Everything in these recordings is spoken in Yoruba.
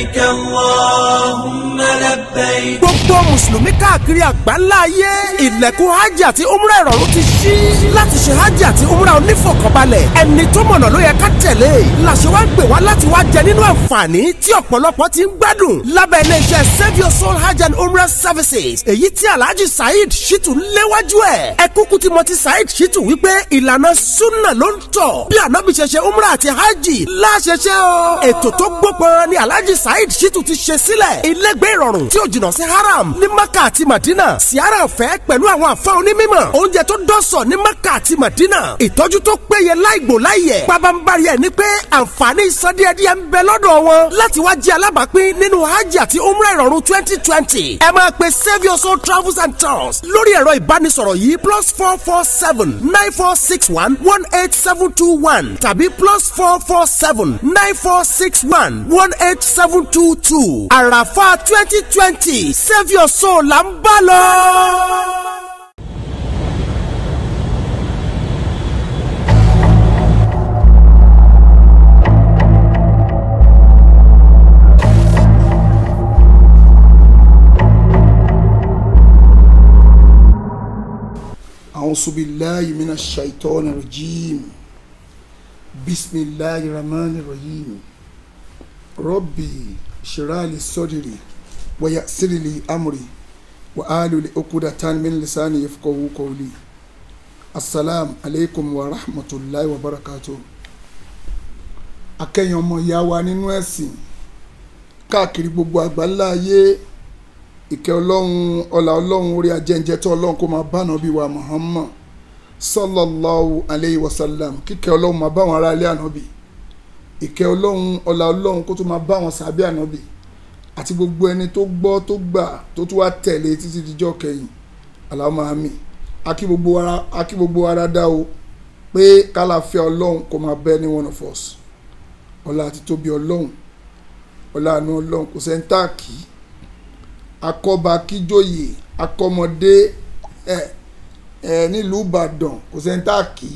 لبيك اللهم لبيك. gbogbo mùsùlùmí káàkiri àgbáńlá ayé ilẹ̀kùn hajj àti umrah ìrọ̀rùn ti ṣí láti ṣe hajj àti umrah onífọ̀kànbalẹ̀ ẹni tó mọ̀nà ló yẹ ká tẹ̀lé làṣẹ wá ń gbé wá láti wá jẹ nínú àǹfààní tí ọ̀pọ̀lọpọ̀ ti ń gbádùn lábẹ́ iléeṣẹ́ Save Your Soul Hajj and Umrah Services èyí tí Alhaji Saheed Shittu léwájú ẹ̀ ẹ kúkú ti mọ̀ ti Saheed Shittu wípé ìlànà súnà ló ń tọ̀ bí ànábì ṣe ṣe umrah àti hajj láṣẹṣẹ o ètò tó gbópọn ni Alhaji Saheed Shittu ti ṣe sílẹ̀ ilégbé ìrọ̀rùn tí ò jìnnà sí haram ní Maka àti Madina siara ọ̀fẹ́ pẹ̀lú àwọn àfa onímọ̀ oúnjẹ tó dọ́sọ̀ ní Maka àti Madina ìtọ́jú tó péye láìgbò láìyẹ̀ pabambari ẹ̀ ní pé àǹfààní ìsan díẹ̀díẹ̀ ń bẹ lọ́dọ̀ wọn láti wá jẹ́ alábàápín nínú hajj àti umrah ìrọ̀rùn 2020 ẹ máa pe Save Your Soul Travels and Tours lórí ẹ̀rọ ìbánisọ̀rọ̀ yìí +447 9461 18721 tàbí +447 9461 18722 àràfà 2020 Save Your Soul là ń bá lọ. أعوذ بالله من الشيطان الرجيم بسم الله الرحمن الرحيم ربي اشرح لي صدري ويسر لي أمري واحلل عقدة من لساني يفقهوا قولي السلام عليكم ورحمة الله وبركاته akẹ́yìn ọmọ ìyá wa nínú ẹ̀sìn káàkiri gbogbo àgbáńlá ayé ìkẹ́ ọlọ́run ọlá ọlọ́run orí ajẹ́njẹ́ tó ọlọ́run kó máa bá nàbí wa Muhammad sallallahu alayhi wa sallam kíkẹ́ ọlọ́run máa bá wọn ará ilé ànábì ìkẹ́ ọlọ́run ọlá ọlọ́run kó tó máa bá wọn sàbí ànábì àti gbogbo ẹni tó gbọ́ tó gbà tó tún wá tẹ̀lé títí dijọ́ kẹyìn Allahumma àmín akí gbogbo ara dá o pé kálàfíà ọlọ́run kó máa bẹ ní one of us ọlá àti tóbi ọlọ́run ọlá àánú ọlọ́run kò sẹ́ńtàkì akọba kíjòyè akọmọdé nílùú Ìbàdàn kò sẹ́ńtàkì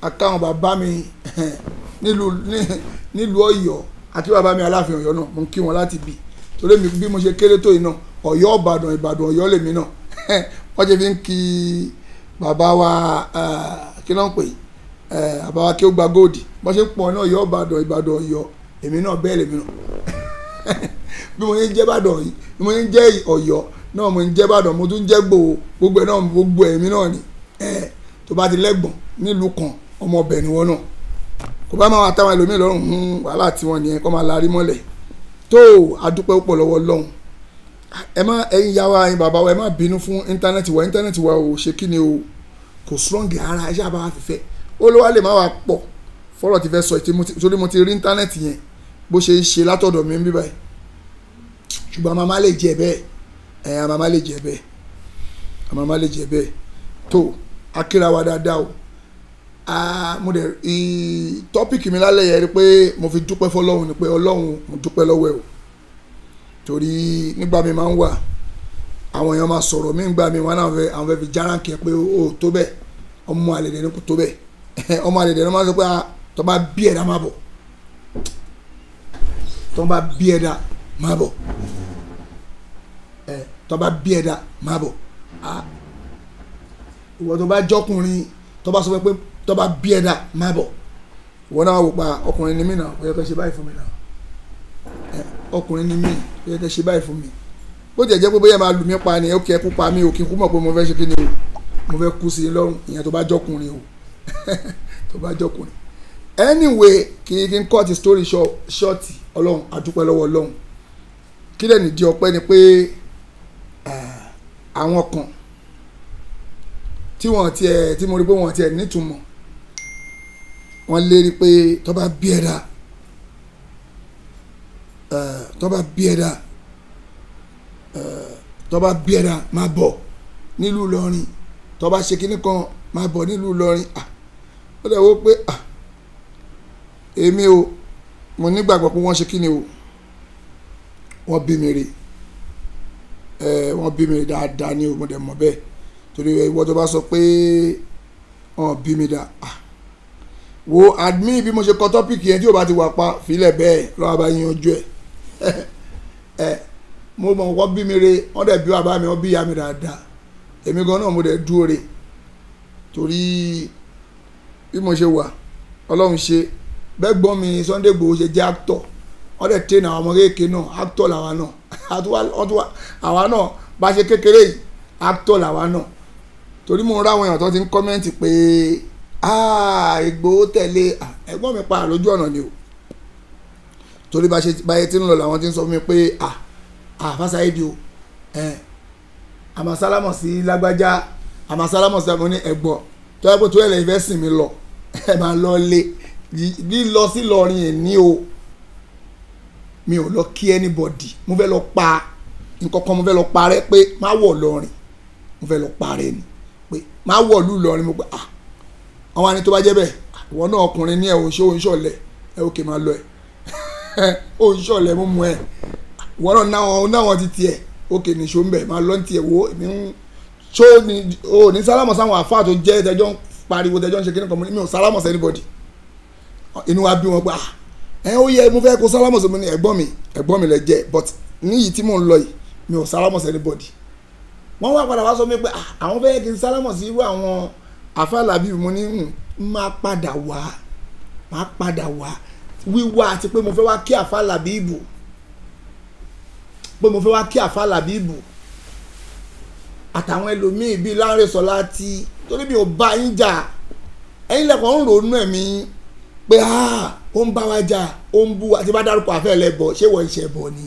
akáwọn bàbá mi nílùú Ọ̀yọ́ àti bàbá mi Aláàfin Ọ̀yọ́ náà mo ń kí wọn láti bì torí mi bí mo ṣe kéré tó yìí náà Ọ̀yọ́ Ìbàdàn Ọ̀yọ́ lèmi náà wọ́n ṣe fi ń kí bàbá wa kí ló ń pè bàbá wa kí ó gba góòdì wọ́n ṣe ń pọ̀ náà Ọ̀yọ́ Ìbàdàn Ọ̀yọ́ èmi náà bẹ́ẹ̀ lèmi náà bí mo ń jẹ́ Ìbàdàn yìí bí mo ń jẹ́ Ọ̀yọ́ náà mo ń jẹ́ Ìbàdàn mo tún jẹ́ gbogbo ẹ̀ náà gbogbo ẹ̀mí náà ni tó bá ti lẹ́gbọ̀n nílùú kan ọmọ ọbẹ̀ ni wọ́n náà kò bá máa wà táwọn ẹlòmíì lọ́rùn wàhálà tí wọ́n nìyẹn kọ́ máa larí mọ́lẹ̀ tó adúpẹ́ púpọ̀ lọ́wọ́ Ọlọ́run ẹ má ẹ̀yin ìyá wa ẹ̀yin bàbá wa ẹ má bínú fún íńtánẹ́ẹ̀tì wa ò ṣe kí ni o kò strong ara ẹ ṣáà bá wa fífẹ́ ó ló wá lè má wà pọ̀ fọ́rọ̀ ti fẹ́ sọ torí mo ti rí íńtánẹ́ẹ̀tì yẹn bó ṣe ṣe látọ̀dọ̀ mi ń bí báyìí ṣùgbọ́n àmàmá lè jẹ bẹ́ẹ̀ àmàmá lè jẹ bẹ́ẹ̀ tó akíra wa dáadáa o mo dẹ̀ tọ́pìkì mi lálẹ́ yẹn rí pé mo fi dúpẹ́ fọlọ́run ni pé Ọlọ́run mo dúpẹ́ lọ́wọ́ ẹ̀ o torí nígbà mi máa ń wà àwọn èèyàn máa sọ̀rọ̀ mí gbà mí wọn àwọn fẹ́ fi járáǹkì pé o tó bẹ́ẹ̀ ọmọ àlèdè ni kò tó bẹ́ẹ̀ ọmọ àlèdè ni wọ́n máa sọ pé tó bá bí ẹ̀dá máa bọ̀ tó bá bí ẹ̀dá máa bọ̀ tó bá bí ẹ̀dá máa bọ̀ ìwọ tó bá jọkùnrin tó bá sọ pé tó bá bí ẹ̀dá máa bọ̀ ìwọ náà wò pa ọkùnrin ni mí náà ó yẹ kó ṣe báyìí fún mi náà ọkùnrin ni mí ó yẹ kó ṣe báyìí fún mi bó tiẹ̀ jẹ́ pé bóyá máa lù mí pa ni ó kẹ́ kú pa mí ò kí n kú mọ̀ pé mo fẹ́ ṣe kí ni o mo fẹ́ kú sí i lọ́rùn ìyẹn tó bá jọkùnrin o tó bá jọkùnrin anyway kí n cut the story short Ọlọ́run adúpẹ́ lọ́wọ́ Ọlọ́run kí lẹ́nu di ọpẹ́ ni pé àwọn kan tí mo rí pé wọ́n tiẹ̀ nítumọ̀ wọ́n lérí pé tó bá bí ẹ̀dá máa bọ̀ nílùú Ìlọrin tó bá ṣe kíní kan máa bọ̀ nílùú Ìlọrin ó dẹ̀ wó pé èmi o mo nígbàgbọ́ pé wọ́n ṣe kíni o wọ́n bí mi rè dáadáa ní o mo dẹ̀ mọ̀ bẹ́ẹ̀ torí ìwọ tó bá sọ pé wọ́n bí mi dá wo admin bí mo ṣe kọ tọ́pìkì yẹn tí o bá ti wà pa fílẹ̀ bẹ́ẹ̀ lọ́wọ́ bá yanjú ẹ̀ mo mọ̀ wọ́n bí mi re wọ́n dẹ̀ bí bàbá mi wọ́n bí ìyá mi dáadáa èmi gan náà mo dẹ̀ dúró re torí bí mo ṣe wà ọlọ́run ṣe bẹ́ẹ̀ gbọ́n mi Sunday Igboho ṣe jẹ́ actor wọ́n dẹ̀ tẹ́ àwọn ọmọ kéèké náà actor làwa náà àwa náà bá ṣe kékeré yìí actor làwa náà torí mo ń ráwọn èèyàn tó ti ń kọ́mẹ́ǹtì pé Igboho tẹ̀lé ẹ̀gbọ́n mi pa lójú ọ̀nà ni o torí báyé tí ń lọ làwọn ti ń sọ fún mi pé Fásáyédì o àmàsálámọ̀ sí lágbájá àmàsálámọ̀ sí àmọ́ ní ẹ̀gbọ́n tó yẹ kó tó ẹ̀lẹ́ ìfẹ́ sìn mí lọ ẹ máa lọ lé lílọ sí lọrin ẹ̀ ní o mi ò lọ kí anybody mo fẹ́ lọ pa nǹkan kan mo fẹ́ lọ parẹ́ pé má wọ̀ lọrin mo fẹ́ lọ parẹ́ ni pé má wọ̀ lù lọrin mo pé àwọn àni tó bá jẹ́ bẹ́ẹ̀ ìwọ náà ọkùnrin ní ẹ̀ òǹṣọ̀lẹ̀ ẹ̀ òkè máa lọ ẹ̀ òǹṣọ̀lẹ̀ mú mu ẹ̀ ìwọ náà ti tiẹ̀ òkè nìṣó ń bẹ̀ máa lọ́ ní tiẹ̀ wo èmi ń ṣó ni o ní sálámọ̀ sáwọn àfáà tó jẹ́ tẹjọ́ ń pariwo tẹjọ́ ń ṣe kíní kan mi ò sálámọ̀ sí anybody inú wa bí wọn pé ó yẹ mo fẹ́ kó sálámọ̀ sí mi ní ẹ̀gbọ́n mi lẹ jẹ́ but níyì tí mò ń lọ yìí mi ò sálámọ̀ sí anybody wọ́n wá padà wá sọ mi pé àwọn fẹ́ kí n sálámọ̀ sí irú àwọn àfàlàbí mo ní máa padà wá wíwá àti pé mo fẹ́ wá kí àfàlàbí ìbò àtàwọn ẹlòmíì bíi Láńrè Sọláàtì torí mi ò bá yín jà ẹ̀yin lẹ́kọ̀ọ́ ń ronú ẹ̀mí pé ó ń bá wa jà ó ń bú àti bá dárúkọ àfẹ́ ẹlẹ́bọ ṣé wọ́n ń ṣe ẹbọ ni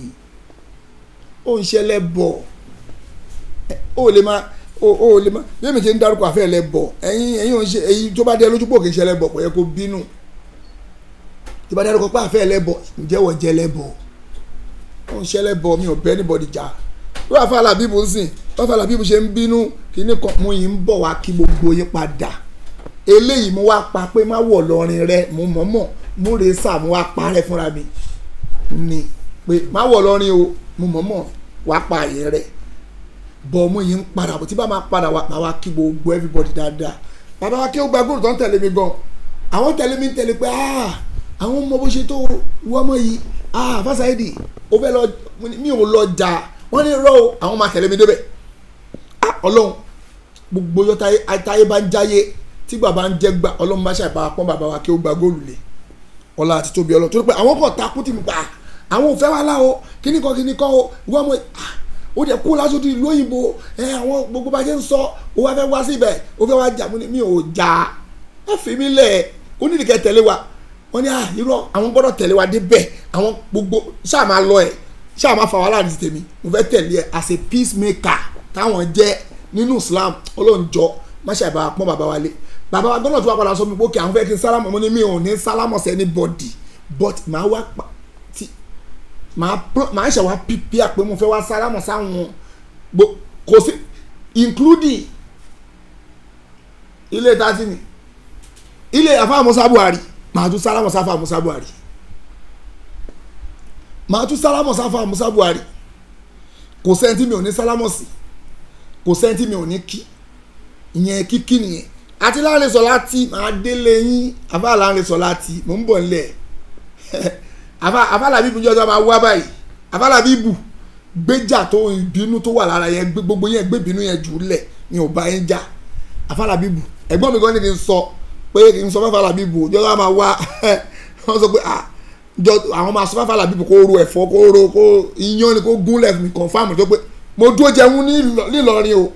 ó ń ṣe ẹlẹ́bọ ó lè má bí èmi ṣe ń dárúkọ àfẹ́ ẹlẹ́bọ ẹ̀yin ò ń ṣe èyí tó bá dé lójú pò kì í ṣe ẹlẹ́bọ kò yẹ kó bínú tí bá dárúkọ pé àfẹ́ ẹlẹ́bọ ǹjẹ́ wọ́n jẹ́ ẹlẹ́bọ ó ń ṣe ẹlẹ́bọ mi ò bẹ́ anybody jà ló wà fún Alábíbù ń sìn wọ́n fún Alábíbù ṣe ń bínú kíní kan mo yìí ń bọ̀ wá kí gbogbo yín padà eléyìí mo wá pa pé má wọ̀ lọ́rin rẹ mo mọ̀ọ́mọ̀ mo rè sà mo wá pa rẹ fúnra mi ni pé má wọ̀ lọ́rin o mo mọ̀ọ́mọ̀ wá pa àyè rẹ bọ̀ mo yìí ń padà bọ̀ tí bá máa padà wá kí gbogbo everybody dáadáa bàbá wa kí ó gba góòlù tó ń tẹ̀lé mi gan àwọn tẹ̀lé mi ń tẹ̀lé pé àwọn ọmọ bó ṣe tó wọ́n mọ̀ yìí Fásáyédì ó fẹ́ lọ mi ò lọ jà wọ́n ní rọ́ o àwọn máa tẹ̀lé mi débẹ̀ ọlọ́run gbogbo yọ táyé bá ń jáyé tí bàbá ń jẹ́ gbà ọlọ́run bá ṣàìpá pọ́n bàbá wa kí ó gba góòlù lé ọlá àti tóbi ọlọ́run tó rí pé àwọn kan takú tì mí pa àwọn ò fẹ́ wá láwo kíní kan o wọ́n mọ̀ ó dẹ̀ kú lásòdì ìlú òyìnbó àwọn gbogbo bá ṣe ń sọ ó wá fẹ́ wá síbẹ̀ ó fẹ́ wá jà mi ò jà ẹ fi mí lẹ̀ ó ní ìdíkẹ́ tẹ̀lé wa wọ́n ní irọ́ àwọn gbọ́dọ̀ tẹ̀lé wa débẹ̀ àwọn gbogbo ṣáà máa lọ ẹ̀ ṣáà máa fa wàhálà àti tèmi mo fẹ́ tẹ̀lé ẹ as a peacemaker táwọn jẹ́ nínú Islam ọlọ́njọ́ má ṣe àbá pọ́n bàbá wa lé bàbá wa gbọ́dọ̀ tó wà padà sọ mi pé òkè àwọn fẹ́ kí n sálámọ̀ mo ní mi ò ní sálámọ̀ sí anybody but màá wá tí màá ṣe wá pípí àpé mo fẹ́ wá sálámọ̀ sáwọn kò sí including ilé tààtì ni ilé àfáà Musa Buhari màá tún sálámọ̀ sáfà Musa Buhari kò sẹ́ńtì mi ò ní sálámọ̀ sí kò sẹ́ńtì mi ò ní kí ìyẹn kíkí nìyẹn àti Láńrè Sọláàtì máa délé yín àfáà Láńrè Sọláàtì mò ń bọ̀ nílẹ̀ àfáà Làbíbù jọjọ máa wá báyìí àfáà Làbíbù gbéjà tó ìbínú tó wà lára yẹn gbogbo yẹn gbé ìbínú yẹn jù lẹ̀ ni ò bá yẹn jà àfáà Làbíbù ẹ̀gbọ́n mi gan ni kí n sọ pé kí n sọ fáfáà Làbíbù jọjọ máa wá wọ́n sọ pé àwọn máa sọ fáfáà Làbíbù kó ro ẹ̀fọ́ kó iyán ni kó gúnlẹ̀ mi confam tó pé mo dúró jẹun nílọrin o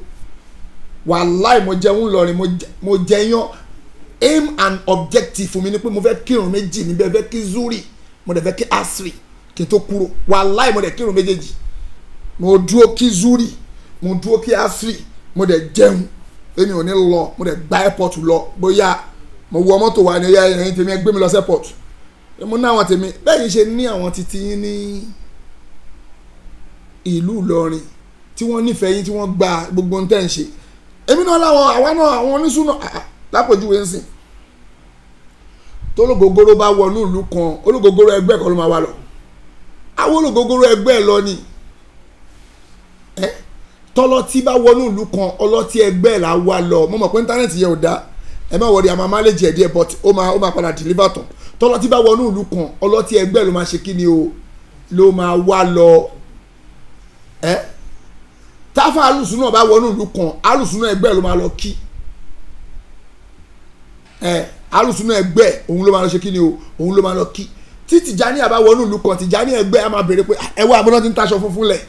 wàláì mo jẹun lọrin mo jẹyàn aim and objective fún mi ni pé mo fẹ́ kírun méjì níbẹ̀ fẹ́ kí zuri mo dẹ̀ fẹ́ kí asri kí n tó kúrò wàláì mo dẹ̀ kírun méjèèjì mo dúró kí zuri mo dúró kí asri mo dẹ̀ jẹun èmi ò ní lọ mo dẹ̀ gba airport lọ bóyá mo wọ mọ́tò wa ní ọ̀yà ẹ̀yìn tèmi gbé mi lọ sí airport mo ní àwọn tèmi bẹ́ẹ̀ yìí ṣe ní àwọn titi yín ní ìlú Ìlọrin tí wọ́n nífẹ̀ẹ́ yín tí wọ́n gba gbogbo ń tẹ̀ ń ṣe èmi náà láwọn àwa náà àwọn oníṣúná lápòjúwe ń sìn tó ológogoro bá wọnú ìlú kan ológogoro ẹgbẹ́ kan ló máa wá lọ àwọn ológogoro ẹgbẹ́ lọ ni tọ́lọ́tí bá wọnú ìlú kan ọlọ́tí ẹgbẹ́ là wá lọ mo mọ̀ pé íńtánẹ́ẹ̀tì yẹn ò dá ẹ má wọrí àmọ́ máléjì ẹ̀ díẹ̀ but ó máa padà deliver tán tọ́lọ́tí bá wọnú ìlú kan ọlọ́tí ẹgbẹ́ ló máa ṣe kí ni o ló máa wá lọ táfà alùsùn náà bá wọnú ìlú kan alùsùn náà ẹgbẹ́ ló máa lọ kí alùsùn náà ẹgbẹ́ òun ló máa lọ ṣe kí ni o òun ló máa lọ kí tí Tìjàní àbá wọnú ìlú kan Tìjàní ẹgbẹ́ a máa béèrè pé ẹ wá abọ́nà tí ń taṣọ funfun lẹ̀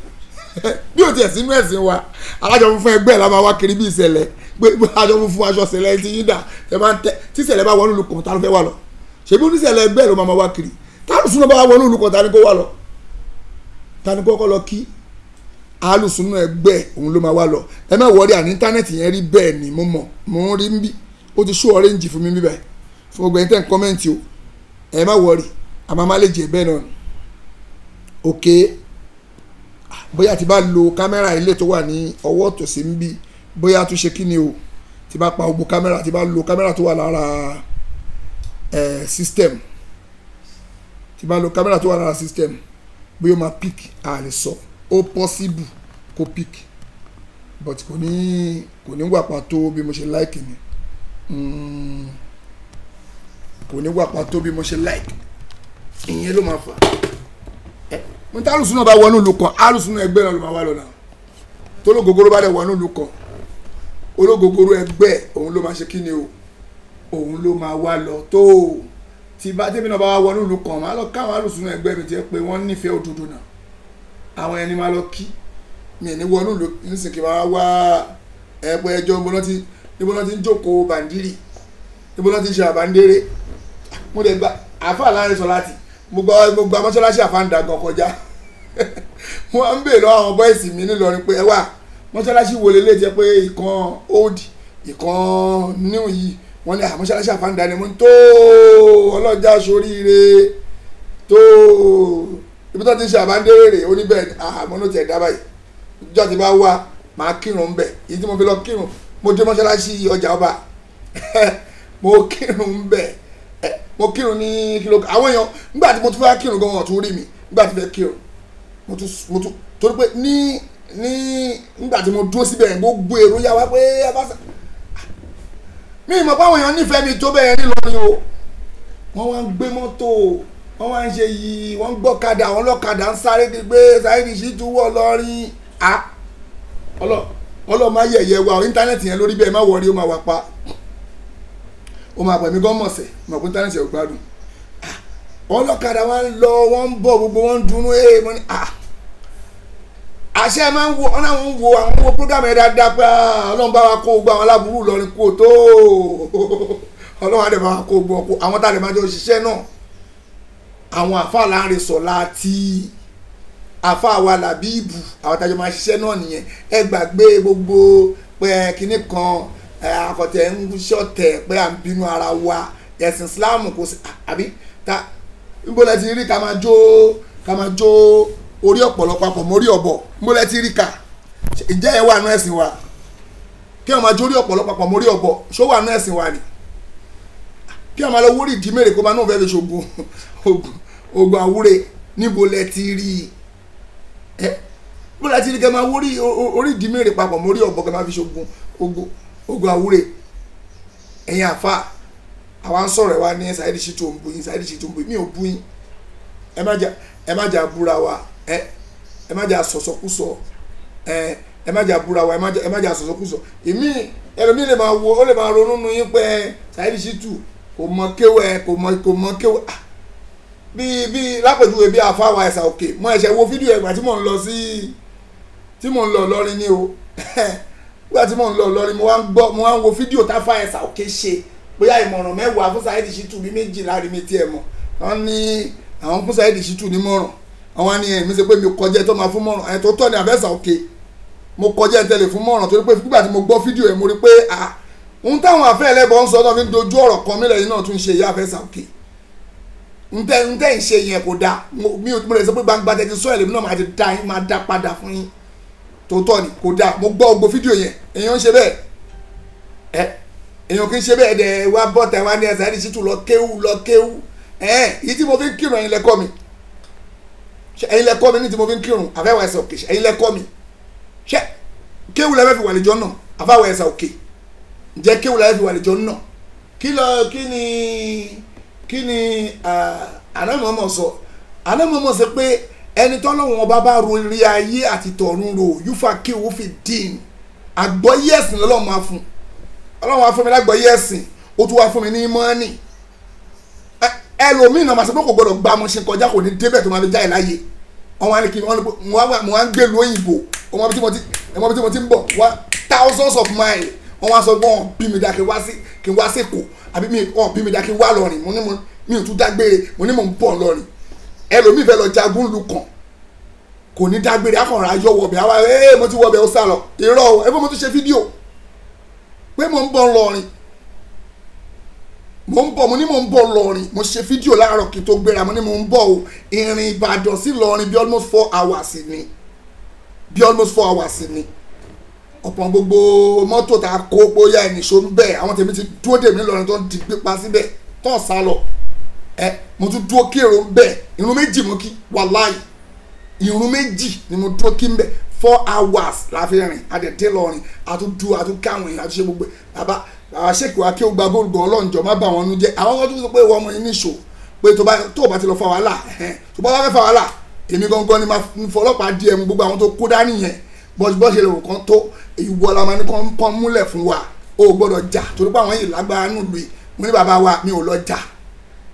bí o tiẹ̀ sínú ẹ̀sìn wa alájọ funfun ẹgbẹ́ la máa wá kiri bí ìṣẹ̀lẹ̀ pé aṣọ funfun aṣọ ṣẹlẹ̀ ti yín dà tẹ máa ń tẹ tí ìṣẹ̀lẹ̀ bá wọnú ìlú kan ta ló fẹ́ wà lọ ṣebí oníṣẹ̀lẹ̀ ẹgbẹ́ ló máa wá kiri tálùsùn náà bá wọnú ìlú kan ta ni kó wà lọ ta ni kó kọ́ lọ kí alùsùn náà ẹgbẹ́ òun ló máa wá lọ ẹ má wọrí àní íńtánẹ́ẹ̀tì yẹn rí bẹ́ẹ̀ ni mo mọ̀ mo ń rí ń bí ó ti ṣó ọ̀rẹ́ǹjì fún mi bíbẹ̀ fún ọgbẹ́ni tẹ́ ń kọ́mẹ́ǹtì o ẹ má wọrí àmọ́ má lè jẹ́ bẹ́ẹ̀ náà ok bóyá ti bá lo kámẹ́rà ilé tó wà ní ọwọ́ tòsí ń bí bóyá tó ṣe kí ni o ti bá pa gbogbo kámẹ́rà ti bá lo kámẹ́rà tó wà lára system ti bá lo kámẹ́rà tó wà lára system bóyá ó máa pick àlè sọ ó possible kó pick but kò ní wà pàtó bí mo ṣe like ni kò ní wà pàtó bí mo ṣe like ìyẹn ló máa fà mo ní alùsùn náà bá wọnú ìlú kan alùsùn náà ẹgbẹ́ náà ló máa wá lọ náà tó ológogoro bá dẹ̀ wọnú ìlú kan ológogoro ẹgbẹ́ òun ló máa ṣe kí ni o òun ló máa wá lọ tó tí bá tẹ́mi náà bá wá wọnú ìlú kan máa lọ káwọn alùsùn náà ẹgbẹ́ mi jẹ́ pé wọ́n nífẹ̀ẹ́ òdodo náà àwọn ẹni máa lọ kí mi ní wọnú ìlú nísìnyí máa wá ẹgbẹ́ ẹjọ́ níbo náà ti ń jókòó bàndírì níbo náà ti ń ṣe àbándéré mo dẹ̀ gba àfà láàrin sọ láti mo gba mọ́ṣáláṣí àfáǹdà gan kọjá wọ́n ń bèèrè lọ́wọ́ àwọn bọ́ìsì mi nílọrin pé ẹ wà mọ́ṣáláṣí wo lélẹ̀ jẹ́ pé ìkan old ìkan new yìí wọ́n ní mọ́ṣáláṣí àfáǹdà ni mo ń tó ọlọ́jà sóríire tó ibi tó ti ń ṣe àbándéré oníbẹ̀ àmọ́ ló tiẹ̀ dá báyìí ìjọ ti bá wá máa kírun ń bẹ̀ èyí tí mo fi lọ kírun mo dé mọ́ṣáláṣí ọjà ọba mo kírun ń bẹ̀ mo kírun ní kìlọ̀ àwọn èèyàn nígbà tí mo tún fẹ́ kírun gan wọn tún rí mi nígbà tí mo fẹ́ kírun mo tún torí pé ní nígbà tí mo dúró síbẹ̀ gbogbo èrò yà wá pé abáṣà mi ìmọ̀ pé àwọn èèyàn nífẹ̀ẹ́ mi tó bẹ́ẹ̀ nílọrin o wọ́n wá ń gbé mọ́tò wọ́n wá ń ṣe yìí wọ́n ń gbọ́kadà àwọn ọlọ́kadà ń sáré di pé Saheed Shittu wọ̀ lọ́rin ọlọ́ọ̀ máa yẹ̀yẹ̀ wa íńtánẹ́ẹ̀tì yẹn lórí bẹ́ẹ̀ má wọrí ó máa wà pa ó máa pẹ̀mí gan mọ̀sẹ̀ mọ̀ pé íńtánẹ́ẹ̀tì ò gbádùn ọlọ́kadà wọn lọ wọ́n ń bọ̀ gbogbo wọn ń dunú mọ́ ní àṣẹ máa ń wo ọ̀nà àwọn ń wo àwọn wo program yẹn dáadáa pé ọlọ́run bá wa kó gbọ́ àwọn aláburú lọ́rin kó tó ọlọ́run àdè bá wa kó gbọ́ àwọn tá a lè máa jọ ṣiṣẹ́ náà àwọn àfáà láàrin sọ láti àfáà wa làbíìbù àwọn tájọ máa ṣiṣẹ́ náà nìyẹn ẹ gbàgbé gbogbo pé kinní kan akọ̀tẹ̀ ń ṣọ̀tẹ̀ pé à ń bínú ara wa ẹ̀sìn Islam kò sí àbí ta níbo lẹ ti rí ká máa jó orí ọ̀pọ̀lọpọ̀ papọ̀ mórí ọ̀bọ̀ níbo lẹ ti rí ká ǹjẹ́ ẹ wà nú ẹ̀sìn wa kí wọ́n máa jó orí ọ̀pọ̀lọpọ̀ papọ̀ mórí ọ̀bọ̀ ṣó wà nú ẹ̀sìn wa ni kí wọ́n máa lọ wórí ìdí mèrè kó máa náà fẹ́ fi ṣoògùn oògùn àwúre níbo lẹ ti rí níbo lẹ ti rí kẹ́ máa wórí orí ìdí mèrè papọ̀ mórí ọ̀bọ̀ kẹ́ máa fi ṣoògùn oògùn àwúre ẹ̀yin àfa àwa ń sọ̀rọ̀ ẹ̀ wá ní Saheed Shittu ń bu yín Saheed Shittu ń bu yín mi ò bu yín ẹ má jà búra wa ẹ má jà sọ̀sọ̀kúsọ ẹ má jà búra wa ẹ má jà sọ̀sọ̀kúsọ èmi ẹlòmíì lè máa wo ó lè máa ronú nu yín pé Saheed Shittu kò mọ kéwẹ kò mọ kéwẹ bí lápèjúwe bí àfáwà ẹ̀sà òkè mo ẹ̀ṣẹ̀ wo fídíò ẹ̀gbà tí mò ń lọ lọ́rin ní o nígbà tí mò ń lọ lọ́rin mo wá ń wo fídíò táfà ẹ̀sà òkè ṣe bóyá ìmọ̀ràn mẹ́wàá fún Saheed Shittu bí méjìlá rí mi tiẹ̀ mọ̀ wọ́n ní àwọn fún Saheed Shittu ní mọ̀ràn àwọn ni èmi ṣe pé mi kọjá tó máa fún mọ̀ràn ẹ̀ tó tọ́ ní àfẹ́sà òkè mo kọjá ẹ̀ tẹ́lẹ̀ fún mọ̀ràn torí pé nígbà tí mo gbọ́ fídíò ẹ̀ mo rí pé ohun táwọn àfẹ́ ẹlẹ́bọ̀ ń sọ tó fi ń dojú ọ̀rọ̀ kan mílẹ̀ yìí náà tún ṣe ìyá àfẹ́sà òkè ntẹ́ ń ṣe yẹn kò dáa mi ò lè sọ pé gbangba tẹ́tí sọ ẹ̀lẹ́mí náà máa dá padà fún yín tòótọ́ ni kò dáa mo gbọ́ gbogbo fídíò yẹn èèyàn ń ṣe bẹ́ẹ̀ èèyàn kì í ṣe bẹ́ẹ̀ dẹ̀ wá bọ́ta wá ní Saheed Shittu lọ kéwú yìí tí mo fi ń kírun ẹ̀yin lẹ́kọ́ mi ẹ̀yin lẹ́kọ́ mi ní tí mo fi ń kírun àfẹ́wà ẹ̀sà òkè ẹ̀yin lẹ́kọ́ mi ṣé kéwú lẹ́fẹ́ fi wà lẹ́jọ́ náà àfẹ́wà ẹ̀sà òkè ǹjẹ́ kéwú lẹ́fẹ́ fi wà lẹ́jọ́ náà kí ni anamọ̀mọ̀ sọ pé ẹni tó lọ́wọ́ wọn bá ro rí ayé àti tọ̀run ro yúfà kí owó fi dín àgbọ́yé ẹ̀sìn lọ́lọ́run máa fún ọlọ́run wá fún mi lágbọ́yé ẹ̀sìn ó tún wá fún mi ní mọ́ọ́nì ẹlòmíì náà màá sọ pé kò gbọdọ̀ gba mo ṣe kọjá kò ní débẹ̀ tó máa fi já ẹ̀ láyé àwọn àlekí mo wá ń gbé lu òyìnbó ọmọ bí tí mo ti ń bọ̀ wá thousands of miles wọ́n wá sọ pé wọ́n bí mi dá kí n wá sẹ́kọ̀ọ́ àbí wọ́n bí mi dá kí n wá lọ́rin mo ní mi ò tún dágbére mo ní mò ń bọ̀ lọ́rin ẹlòmíì fẹ́ lọ jagun lu kan kò ní dágbére akọ̀rọ̀ ayọ̀ wọ̀bẹ̀ àwa mo ti wọ̀bẹ̀ ó sá lọ irọ́ o ẹgbẹ́ mo tún ṣe fídíò pé mo ń bọ̀ lọ́rin mo ní mò ń bọ̀ lọ́rin mo ṣe fídíò láàárọ̀ kí n tó gbéra mo ní mò ń bọ̀ o ìrìn Ìbàdàn sí lọ́rin bí almost 4 hours ni ọ̀pọ̀ gbogbo mọ́tò tá a kó bóyá ìnìṣó ń bẹ̀ àwọn tèmi ti dúró dèmí lọ́rin tó ń di pípa síbẹ̀ tó ń sá lọ mo tún dúró kí èrò ń bẹ̀ irun méjì mo kí wàláì irun méjì ni mo dúró kí ń bẹ̀ 4 hours la fi rìn adẹ̀dẹ̀ lọ́rin àtúnkáwọn èèyàn àtúnṣe gbogbo bàbá ṣèkì wa kí o gba góòlù gan ọlọ́njọ́ má bà wọn nú jẹ́ àwọn kan tó sọ pé ìwọ ọmọ yìí níṣó pé tó o bá ti lọ fa wàhálà tó bá wá fẹ́ fa wàhálà èmi gangan ni máa fọlọ́pàá di ẹmu gbogbo àwọn tó kó dání yẹn bọ́ọ̀ṣì lè wò kán tó ìwọ la máa ní kán múlẹ̀ fún wa o gbọ́dọ̀ jà torí pé àwọn yìí lágbára nílùú yìí mo ní bàbá wa mi ò lọ jà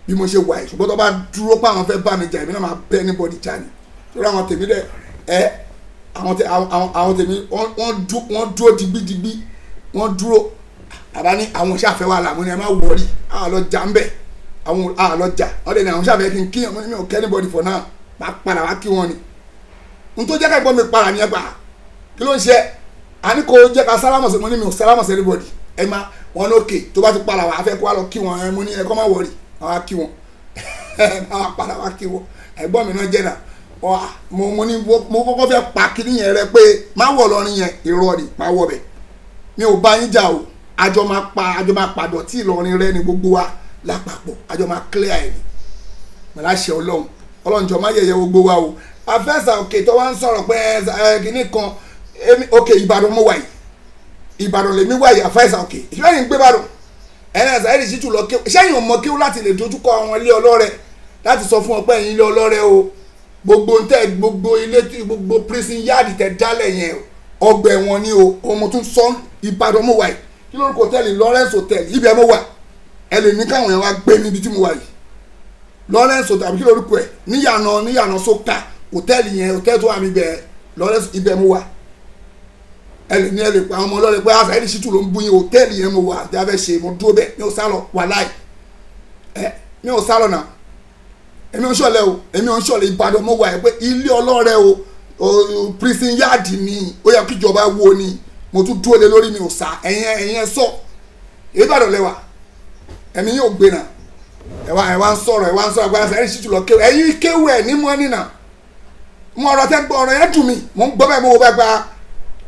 bí mo ṣe wà yìí ṣùgbọ́n tó bá dúró pé àwọn fẹ́ bá mi jà èmi náà máa bẹ́ anybody jà ni torí àwọn tèmi dẹ̀ àwọn tèmi wọ́n dúró digbidigbi wọ́n dúró àbá ní àwọn ṣàfẹ́ wà láàmú ni ẹ má wọrí àlọ́jà ń bẹ̀ àwọn àlọ́jà ọ̀dẹ̀ ni àwọn ṣàfẹ́ kí n kíyàn mo ní mi ò kẹ́ anybody for now máa padà wá kí wọ́n ni n tó jẹ́ ká gbọ́ mi para ní ẹgbàá kí ló ń ṣe àní kò jẹ́ ká sálámọ̀ sí mo ní mi ò sálámọ̀ sí anybody ẹ má wọn lókè tó bá ti padà wá afẹ́ kó wá lọ kí wọn ẹ mo ní ẹ kọ́ má wọrí máa kí wọn máa padà wá kí wọn ẹ̀gbọ́n mi náà jẹ́ náà mo ní mo kọ́kọ́ fẹ́ pa kíní yẹn rẹ pé má wọ̀ lọ́rin yẹn irọ́ ni má wọ̀ bẹ̀ mi ò bá yín jà o àjọ máa padà tí Ìlọrin rẹ ni gbogbo wa lápapọ̀ àjọ máa clear ẹ̀ ni mọ̀lá ṣe ọlọ́run jọ má yẹ̀yẹ́ gbogbo wa o Àfẹ́sà Òkè tó wá ń sọ̀rọ̀ pé kíní kan òkè Ìbàdàn mo wà yìí Ìbàdàn lèmi wà yìí Àfẹ́sà Òkè ìṣẹ́yìn gbé Ìbàdàn ẹ̀rẹ́sà ẹ̀rì sí tù lọ kéwù ìṣẹ́yìn ò mọ kéwù láti lè dojúkọ àwọn ilé ọlọ́rẹ láti sọ fún ọ pé ẹ̀yin ilé ọlọ́rẹ o gbogbo ilé gbogbo prison yard tẹ dálẹ̀ yẹn ọgbà ẹ̀wọ̀n ni o ọmọ tún sọ Ìbàdàn mo wà yìí kí lórúkọ hòtẹ́ẹ̀lì Lawrence Hotel ibẹ̀ mo wà ẹ lè ní káwọn yẹn wá gbé níbi tí mo wà yìí Lawrence Hotel àbí kí lórúkọ ẹ níyànà sókà hòtẹ́ẹ̀lì yẹn hòtẹ́ẹ̀lì tó wà mí bẹ̀ Lawrence ibẹ̀ mo wà ẹ lè pa àwọn ọmọ ọlọ́rẹ̀ pé àṣà ẹ̀dí ṣìtú ló ń bú yín hòtẹ́ẹ̀lì yẹn mo wà tí a fẹ́ ṣe mo dúró bẹ́ẹ̀ mi ò sálọ wàláì mi ò sálọ náà èmi ò ń ṣọ̀lẹ̀ o èmi ò ń ṣọ̀lẹ̀ Ìbàdàn mo wà ẹ pé ilé ọlọ́rẹ̀ o prison yard ni ó yẹ kíjọba wo ni mo tún dúró lé lórí mi ò sá ẹ̀yin ẹ sọ Ìbàdàn lẹ́wà ẹ̀mí yóò gbé náà ẹ wá ń sọ̀rọ̀ agbára ẹ̀rí ṣìtú lọ kéwù ẹ̀yin kéwù ẹ̀ ní mọ́ nínà mo ọ̀rọ̀ tẹ́ gbọ́ ọ̀rọ̀ yẹn dùn mí mo ń gbọ́ bẹ́ẹ̀ mo wò bẹ́ẹ̀ gba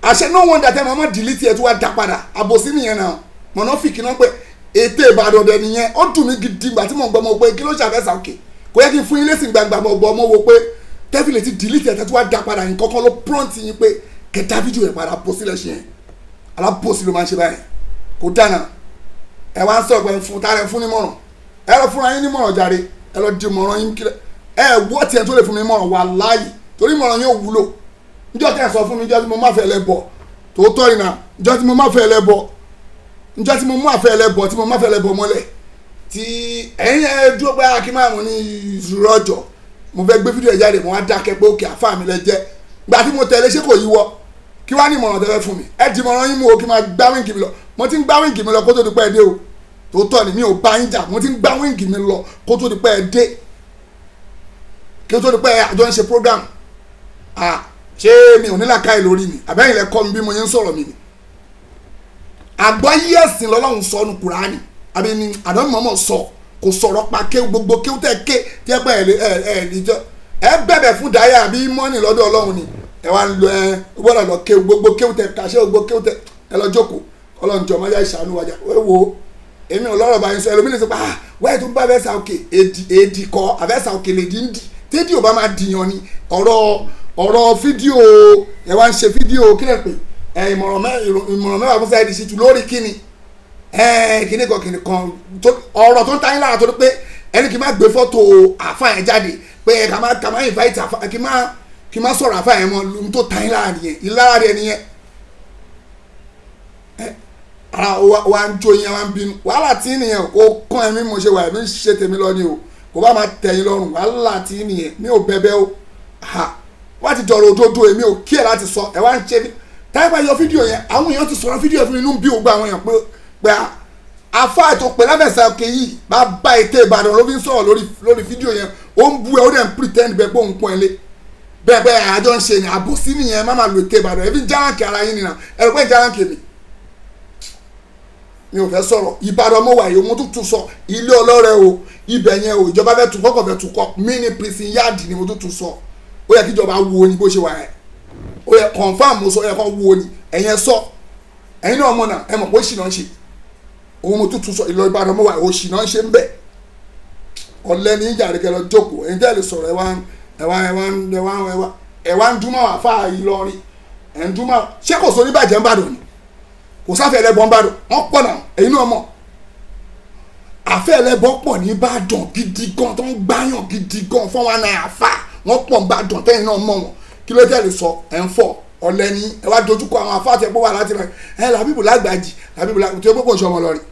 àṣẹ no wonder tẹ́ mọ́ delete ẹ̀ tó wá dá padà àbòsí nìyẹn náà mọ̀nà fìkì náà pé ètè Ìbàdàn dẹ̀ nìyẹn ó dùn mí gidi gbà tí mo ń gbọ́ mo pé kí ló ṣe Àfẹ́sà Òkè kò yẹ kí n fún yín lẹ́sìn gbangba mo gbọ́ mo wo pé tẹ́fìlì ti delete ẹ̀ tó wá dá padà yín kọ́kọ́ ló prompt yín pé kẹta fídíò ẹ̀ padà bó sílẹ̀ ṣe yẹn alábòsí ló máa ń ṣe báyìí kò dáná ẹ wá ń sọ pé fún tààrẹ fún nímọ̀ràn ẹ lọ fúnra yín nímọ̀ràn jàre ẹ lọ di mọ̀ràn yín kílẹ̀ ẹ wọ́ tiẹ̀ tó lè fún mi mọ̀ràn wà láàyè torí mọ̀ràn yóò wúlò níjọ́ tẹ́ ẹ sọ fún mi níjọ́ tí mo má fẹ́ lẹ́bọ̀ tòótọ́ ìnà níjọ́ tí mo má fẹ́ lẹ́bọ̀ níjọ́ tí mo má fẹ́ lẹ́bọ̀ tí mo má fẹ́ lẹ́bọ̀ mọ́lẹ̀ tí ẹ̀yin ẹ dúró pé akínmáàmù ní ìṣúró ọjọ́ mo fẹ́ gbé fídíò ẹ̀ jáde mo wá dákẹ́ pé òkè àfáà mi lẹ jẹ́ gbà tí mo tẹ̀lé ṣé kò yíwọ́ kí wá ní ìmọ̀ràn tẹ́lẹ̀ fún mi ẹ di ìmọ̀ràn yín mú o kí máa gbá wíǹgì mi lọ mo ti ń gbá wíǹgì mi lọ kó tó di pẹ́ ẹ dé o tòótọ́ ni mi ò bá yín jà mo ti ń gbá wíǹgì mi lọ kó tó di pẹ́ ẹ dé kí ó tó di pẹ́ ẹ àjọ ń ṣe program ṣé mi ò ní làákàyè lórí mi àbẹ́yìn lẹ kọ́ mi bí mo yẹn ń sọ̀rọ̀ mi ni àgbáyé ẹ̀sìn lọ́lọ́run sọ nu Kùránì àbí ni àdán mọ́mọ́ sọ kò sọ̀rọ̀ pa kéwù gbogbo kéwù tẹ́ ké tí ẹ pẹ́ ẹ bẹ̀bẹ̀ fún dáyà àbí mọ́nì lọ́dọ̀ Ọlọ́run ni ẹ wá ń lọ gbọ́dọ̀ lọ kéwù gbogbo kéwù tẹ́ kàṣẹ gbogbo kéwù tẹ́ ẹ lọ jókòó Ọlọ́run jọ máa yá ìṣàánú wájà wo èmi ò lọ́rọ̀ báyìí sọ ẹlòmínì sọ pé wáyé tó ń bá Àfẹ́sà Òkè èdì kọ Àfẹ́sà Òkè lè dín dì tẹ́dí ò bá máa dìyàn ni ọ̀rọ̀ fídíò ẹ wá ń ṣe fídíò kílẹ̀ pé ìmọ̀ràn mẹ́wàá fún Saheed Shittu lórí kíni kíní kan ọ̀rọ̀ tó ń ta yín lára tó ní pé ẹni kì í má gbé fọ́tò àáfàá yẹn jáde pé ká má invite àfa kí má sọ̀rọ̀ àfa yẹn mọ́ lóhun tó ta yín lára nìyẹn ìlara rẹ̀ nìyẹn ara wa ń jó yẹn wa ń bínú wàhálà tí nìyẹn kò kàn ẹ̀mí mo ṣe wà ẹ̀mí ṣe tèmi lọ ni o kò bá máa tẹ̀yìn lọ́rùn wàhálà tí nìyẹn mi ò bẹ̀bẹ̀ o wá ti dọ̀rọ̀ òdodo èmi ò kí ẹ̀ láti sọ ẹ̀ wá ń ṣe táyà bá yọ fídíò yẹn àwọn èèyàn ti sọ̀rọ̀ fídíò fún inú bí ògbà àwọn èèyàn pé afá ètò pé láfẹ̀sẹ̀ òkè yìí bá bá ètè Ìbàdàn ló fi ń sọ̀rọ̀ lórí fídíò yẹn ó ń bú ẹ ó dẹ̀ ń pretend bẹ́ẹ̀ pé òun pọ́n ẹ lé bẹ́ẹ̀ àjọ ń ṣe ní àbòsí nìyẹn má máa lo ètè Ìbàdàn ẹ fi járáǹkì ara yín nìyẹn ẹ̀rọ pé járáǹkì mi ò fẹ́ sọ̀rọ̀ Ìbàdàn mo wà yìí mo tún sọ ilé ọlọ́rẹ́ o ibẹ̀ yẹn o ìjọba fẹ́ tún kọ́kọ́ fẹ́ tún kọ́ mini prison yard ni mo tún sọ ó yẹ kí ìjọba wo ni bó ṣe wà yẹn ó yẹ confam mo sọ yẹ kó wo ni ẹ̀yẹn sọ ẹ̀yin náà mọ̀ náà ẹ mọ̀ pé ó ṣì náà ń ṣe òun mo tún sọ ìlọ Ìbàdàn mo wà ó ṣì náà ń ṣe ń bẹ̀ ọ̀lẹ́ ní ìjà rẹ̀ kẹ́ lọ jókòó ẹ̀yin tẹ́ lè sọ̀rọ̀ ẹ̀ wá ń dúnmọ́ àfa Ìlọrin ẹ̀ ń dúnmọ́ ṣé kò sọ oníbàjẹ́ ń bàdàn ni kò sáfẹ́ ẹlẹ́bọn ń bàdàn wọ́n pọ̀ náà ẹ̀yin náà mọ̀ àfẹ́ ẹlẹ́bọn pọ̀ ní Ìbàdàn gidi gan tó ń gbáyàn gidi gan fún wa náà àfa wọ́n pọ̀ ń bàdàn tẹ́yìn náà mọ̀ wọn kí ló tẹ́ lè sọ ẹ̀ ń fọ̀ ọ̀lẹ́ni ẹ wá dojúkọ àwọn afáàtì ẹ̀pọ̀ wà láti rẹ̀ ẹ Làbíbù Lágbàjì Làbíbù Lágbàjì tó kò ń sọmọ lọ́rin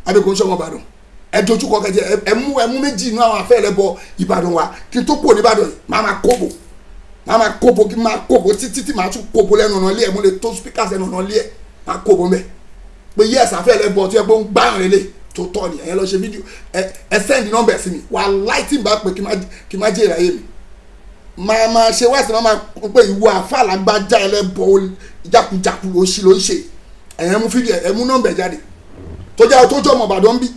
àbí kò ń sọmọ Ìbàdàn ẹ dojúkọ kẹjẹ ẹ mú méjì inú àwọn afẹ́ ẹlẹ́bọ Ìbàdàn wa kí n tó pò ní Ìbàdàn yìí máa kóbo kí n máa kóbo títí tí máa tún kóbo lẹ́nu ọ̀nà ilé ẹ̀ mo lè tó speakers lẹ́nu ọ̀nà ilé ẹ̀ máa kóbo mẹ́ pé yẹ́sì afẹ́ ẹlẹ́bọ tó yẹ pé ó ń gbáyàn lélẹ̀ tó tọ́ ni ẹ̀yẹ lọ ṣe fídíò ẹ send number sí mi wà láìtì bá pé kí má jẹ́ ìráyè mi máa ṣe wáṣẹ máa pé ìwọ àfàlágbájá ẹlẹ́bọ jákujàku òṣì ló ń ṣe ẹ̀yẹn mú fídíò ẹ̀ mú nọ́mbẹ̀ jáde tó jẹ́ tó jọ́ ọmọ Ìbàdàn bí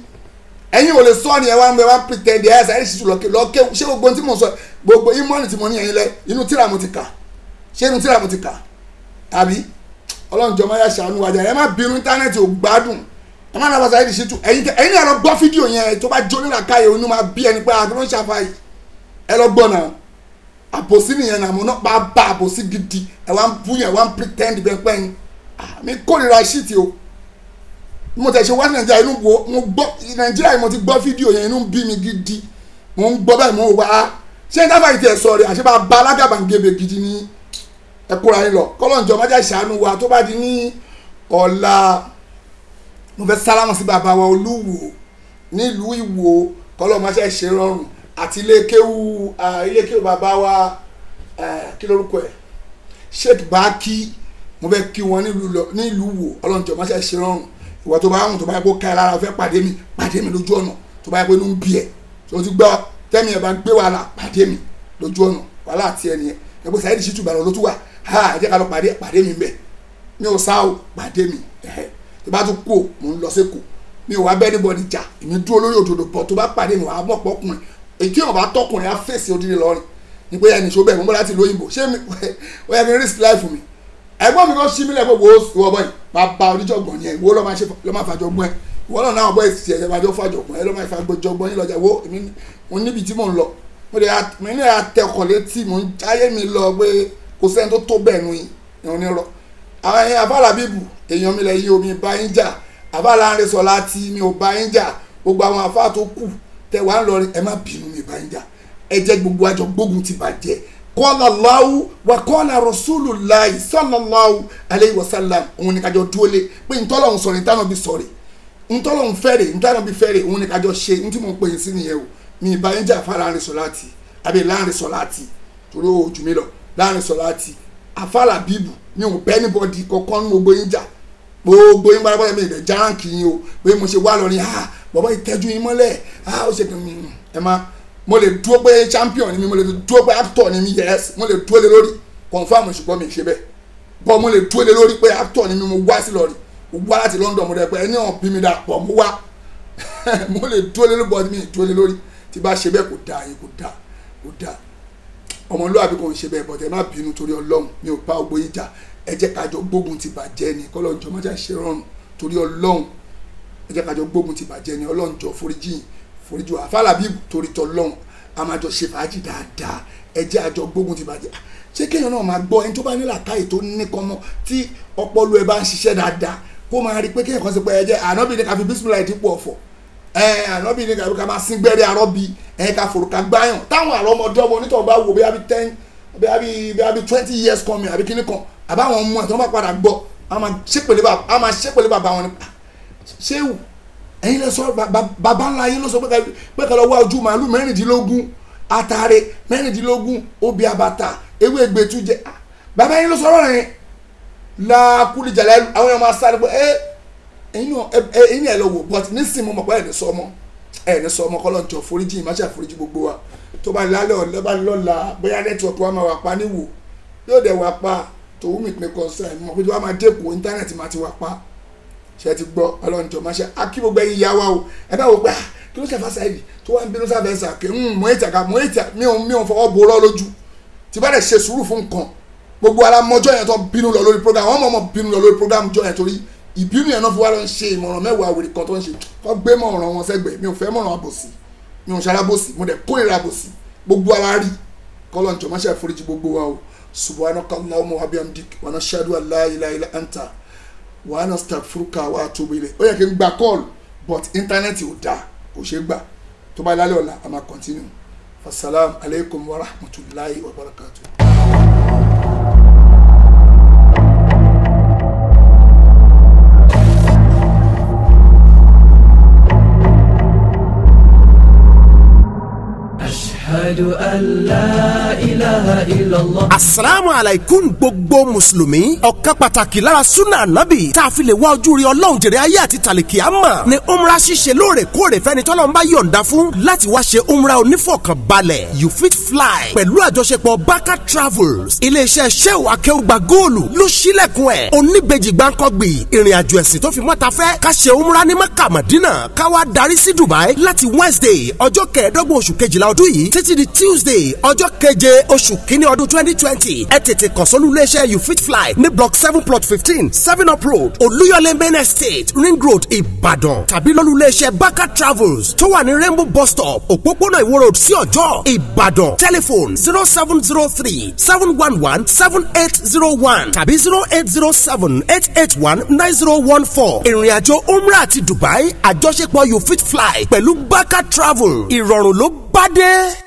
ẹ̀yin ò lè sọ ni ẹ wá pretend ẹ̀ ṣe àìsí lọ́kẹ́ ṣé gbogbo tí mo sọ gbogbo ìmọ̀ọ́nì tí mo ní ẹ̀yin lẹ inú tíra mo ti kà ṣé inú tíra mo ti kà àbí Ọlọ́run jọ̀ọ́ máa yà ṣàánú wájà ẹ má bínú íńtánẹ́ẹ̀tì ò gbádùn ẹ má nàbàṣà ẹ̀dì ṣètù ẹ̀yin náà lọ gbọ́ fídíò yẹn tó bá jó nílà káyọ̀ onú máa bí ẹni pé àgbọn ṣàfàyè ẹ lọ gbọ́ náà àbòsí nìyẹn náà mo náà bá àbòsí gidi ẹ wá ń bú yẹn wá ń pretend bẹ́ẹ̀ pẹ́yìn mi kórìíra ṣíìtì o mo tẹ̀ ṣe wá sí Nàìjíríà inú wo mo gbọ́ Nàìjíríà mo ti gbọ́ fídíò yẹn inú bí mi gidi mo ń gbọ́ báyìí mo wá ṣé dábàá ìtẹ̀ sọ rẹ̀ àṣẹ bá alágàbàǹgebè gidi ní ẹkúra yín lọ kọ́lọ́njọ́ májá ṣàánú wa tó bá di ní ọ̀la mo fẹ́ sálámù sí bàbá wa Olúwo nílùú Ìwó kọ́lọ́ máṣá ṣe rọrùn àti ilékéwù bàbá wa kí lórúkọ ẹ̀ Sheikh Baki mo fẹ́ kí wọn nílùú Ìwó ọlọ́njọ́ máṣá ṣe rọrùn ìwọ tó bá hùn tó bá yẹ kó ká ẹ lára fẹ́ pàdé mi lójú ọ̀nà tó bá yẹ pé inú ń bí ẹ tó ti gbọ́ tẹ́mi ẹ̀ bá ń gbé wàhálà pàdé mi lójú ọ̀nà wàhálà àti ẹ̀ nìyẹn ẹ̀ bó Saheed Shittu Ìbàdàn ló tún wà ẹ jẹ́ ká lọ pàdé mi bẹ́ẹ̀ mi ò sá o pàdé mi tó bá tún kú mò ń lọ sẹ́kọ̀ọ́ mi ò wá bẹ́ẹ̀ níbọ̀dì jà èmi dúró lórí òdòdó bọ̀ tó bá pàdé mi wà á mọ̀ pọ́kùnrin èyí tí wọn bá tọkùnrin á fèsì òdìrí lọ́rin ní pé ẹnì ṣó bẹ́ẹ̀ mo bọ́ láti lóyìnbó ṣé mi ó yẹ kí n risk life mi ẹ̀gbọ́n mi kan ṣí mi lẹ́gbẹ̀ẹ́ wo ìwọ bọ́yì bàbá oníjọ̀gbọ̀n yẹn ìwọ lọ́ọ́ máa fàjọgbọ́n ẹ̀ ìwọ náà náà bọ́ ìsì ẹ̀jẹ̀ máa jọ fàjọgbọ́n ẹ̀ lọ́ọ́ máa fàjọgbọ́n yín lọ́jà wo mo níbi tí mò ń lọ mo ní àtẹkọ̀ létí mo ń jáyé mi lọ pé kò sẹ́ni tó tó bẹ́ẹ̀ nu yín onírọ̀ àwọn ẹ̀yìn àbá Làbíbù èèyàn mi lẹ́yìn omi bá yín jà àbá Láńrè Sọláàtì mi ò bá yín jà gbogbo àwọn àfáà tó kù tẹ wàá lọrin ẹ má bínú mi bá yín jà ẹ jẹ́ gbogbo àjọ gbógun ti bàjẹ́ qala Allahu wa qala Rasulullahi sallallahu alayhi wa sallam òun ni kájọ dúró lé pé ntọ́lọ́hún sọ̀rọ̀ ìtànà bí sọ̀rọ̀ ntọ́lọ́hún fẹ́rẹ̀ ntànà bí fẹ́rẹ̀ òun ni kájọ ṣe ntí mo pè é sí nìyẹn o mi bá yín jà fà Láńrè Sọláàtì àbí Láńrè Sọláàtì torí ó jù mí lọ Láńrè Sọláàtì àfà Làbíbù mi ò bẹ́ níbọ̀dì kankan ní gbogbo yín jà gbogbo yín gbàgbọ́ mi ìdẹ̀ járáǹkì yín o pé mo ṣe wá lọ ní bàbá ìtẹ́jú yín mọ́lẹ̀ ó ṣe kí ẹ má mo lè dúró pé champion ni mi mo lè dúró pé actor ni mi yes mo lè dúró lé lórí confam ṣùgbọ́n mi ṣe bẹ́ẹ̀ bọ́ mo lè dúró lé lórí pé actor ni mi mo wá sí lọ́rí mo wá láti London mo rẹ̀ pé ẹni hàn bí mi dà pọ̀ mo wá mo lè dúró lé lórí bọ́ mi dúró lé lórí tí bá ṣe bẹ́ẹ̀ kò dáa yín kò dáa ọmọlúwàbí kò ń ṣe bẹ́ẹ̀ bọ́tẹ́ má bínú torí Ọlọ́run mi ò bá ògbó yín jà ẹ jẹ́ kájọ gbógun ti bàjẹ́ ni kọ́lọ́njọ́ má jà ṣe rọrùn torí Ọlọ́run ẹ jẹ́ kájọ gbógun ti bàjẹ́ ni Ọlọ́njọ́ foríjì àfà Làbíbù torí tọ́lọ́run a máa jọ ṣe fàájì dáadáa ẹ jẹ́ àjọ gbógun ti bàjẹ́ ṣé kéèyàn náà máa gbọ́ ẹni tó bá ní làákàyè tó ní kọ́mọ́ tí ọpọlọ ẹ bá ń ṣiṣẹ́ dáadáa kó máa rí pé kéèyàn kan ṣe pé ẹ jẹ́ ànábì ní ká fi bísímìlà dípò ọ̀fọ̀ ànábì ní ká máa sín gbẹ́rẹ́ arọ́bí ká forúkà gbáyàn táwọn àrọ́mọdé ọmọ onítọ̀ bá wò bí i 20 years kan mi àbí kíní kan àbáwọn ọmọ ẹ̀ tó bá padà gbọ́ a máa ṣépèlé bàbá wọn ni ṣéwù ẹ̀yin lè sọ bàbá ńlá yín ló sọ pé ká lọ wá ojú màálù 16 àtàrẹ 16 obì àbàtà ewé ẹgbẹ̀tú jẹ bàbá yín ló sọ̀rọ̀ yẹn lákúlì jàlá àwọn èèyàn máa sáré pé ẹ̀yin ẹ̀ lọ wò but nísìnyí mo mọ̀ pé ẹ̀ẹ́dẹ̀ sọ ọmọ kọ́lọ́njọ foríjì ìmáṣà foríjì gbogbo wa tó bá lálẹ́ ọ̀lẹ́bá lọ́la bóyá nẹ́tíwọ̀kì wa máa wà pa níwò yóò dẹ̀ wà pa tòun mi pé concern mọ̀ pé tí wọ́n máa dẹ́kun íńtánẹ́ẹ̀tì máa ti wà pa ṣe ti gbọ́ ọlọ́njọ máṣe akí gbogbo ẹ̀yin ìyá wa o ẹ bá wò pé kí ló ṣe fásitì tó wá ń bínú sáfẹ́ sàkè mo ètà mi ò fọwọ́ borọ́ lójú tí bá dẹ̀ ṣe sùúrù fún nǹkan gbogbo ara mọ́jọ́ yẹn tó bínú lọ lórí program wọ́n mọ̀ bínú lọ lórí program jọ yẹn torí ìbínú yẹn náà fi wá lọ ń ṣe ìmọ̀ràn mẹ́wàá àwòrán kan tó ń ṣe kọ́ gbé mọ̀ràn wọn sẹ́gbẹ̀ẹ́ mi ò fẹ́ mọ̀ràn àbòsí mi ò ń ṣalábòsí mo dẹ̀ kórìíra àbòsí gbogbo ara rí kọ́lọ̀ njọ́ máṣe àforíjì gbogbo wa o subhanaka allahumma wa bihamdik wa nashhadu an la ilaha illa anta wa nastaghfiruka wa atubu ilayk ó yẹ kí n gba call but íńtánẹ́ẹ̀tì ò dáa kò ṣe gbà tó bá lálẹ́ ọ̀la a máa continue fasalam aleykum wa rahmatulahi wa barakatuh. ashhadu an la ilaha illallah. asalaamu alaykum gbogbo mùsùlùmí ọ̀kan pàtàkì lára sunna anabi tá a fi lè wá ojú rí ọlọ́run jèrè ayé àti tàlìkì àmà ni umrah ṣíṣe lóòrèkóòrè fẹ́ni tọ́lọ́run bá yọ̀ǹda fún láti wá ṣe umrah onífọ̀kànbalẹ̀ you fit fly pẹ̀lú àjọṣepọ̀ baka travels iléeṣẹ́ sheu akẹ́wùgbà góòlù ló ṣílẹ̀kùn ẹ̀ oníbejì gbáǹkọ́gbì ìrìn àjò ẹ̀sìn tó fi mọ́ta fẹ́ ká ṣe umrah ní maka madina ká wá darí sí dubai láti wednesday ọjọ́ 15 oṣù kejìlá ọdún yìí títí di tuesday ọjọ́ keje oṣù kínní ọdún 2020 ẹ tètè kàn sólú iléeṣẹ́ you fit fly ní block 7 plot 15 7 up road olúyọlé main estate ring road ìbàdàn tàbí lólú iléeṣẹ́ baka travels tó wà ní rainbow bus stop òpópónà ìwó road sí ọjọ́ ìbàdàn telephone 0703 711 7801 tàbí 0807 881 9014 ìrìn àjò umrah àti dubai àjọṣepọ̀ you fit fly pẹ̀lú baka travel ìrọ̀rùn ló bá dé.